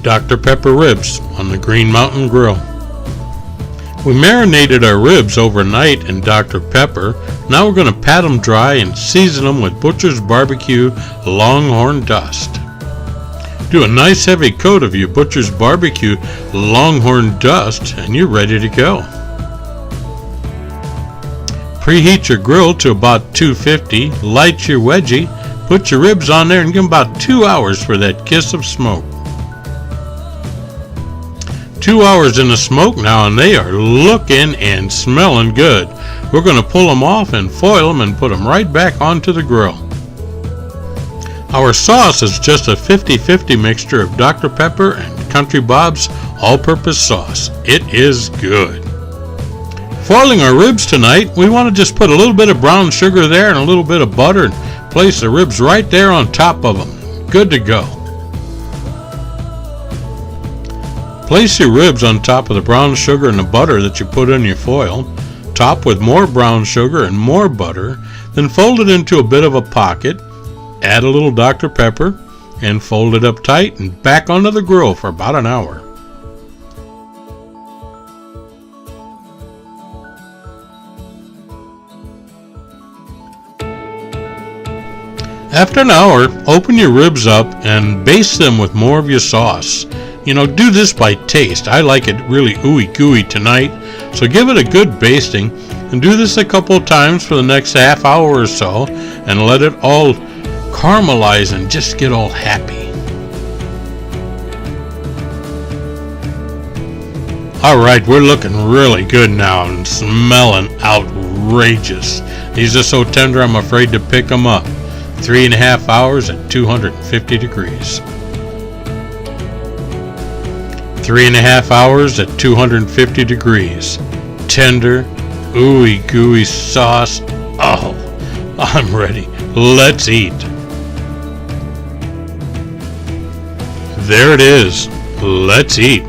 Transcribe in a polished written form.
Dr. Pepper ribs on the Green Mountain Grill. We marinated our ribs overnight in Dr. Pepper. Now we're going to pat them dry and season them with Butcher's Barbecue Longhorn Dust. Do a nice heavy coat of your Butcher's Barbecue Longhorn Dust and you're ready to go. Preheat your grill to about 250, light your wedgie, put your ribs on there and give them about 2 hours for that kiss of smoke. 2 hours in the smoke now and they are looking and smelling good. We're going to pull them off and foil them and put them right back onto the grill. Our sauce is just a 50-50 mixture of Dr. Pepper and Country Bob's all-purpose sauce. It is good. Foiling our ribs tonight, we want to just put a little bit of brown sugar there and a little bit of butter and place the ribs right there on top of them. Good to go. Place your ribs on top of the brown sugar and the butter that you put in your foil. Top with more brown sugar and more butter, then fold it into a bit of a pocket. Add a little Dr. Pepper and fold it up tight and back onto the grill for about an hour. After an hour, open your ribs up and baste them with more of your sauce. You know, do this by taste. I like it really ooey gooey tonight, so give it a good basting and do this a couple of times for the next half hour or so and let it all caramelize and just get all happy. Alright, we're looking really good now and smelling outrageous. These are so tender I'm afraid to pick them up. 3.5 hours at 250 degrees. 3.5 hours at 250 degrees. Tender, ooey gooey sauce. Oh, I'm ready. Let's eat. There it is. Let's eat.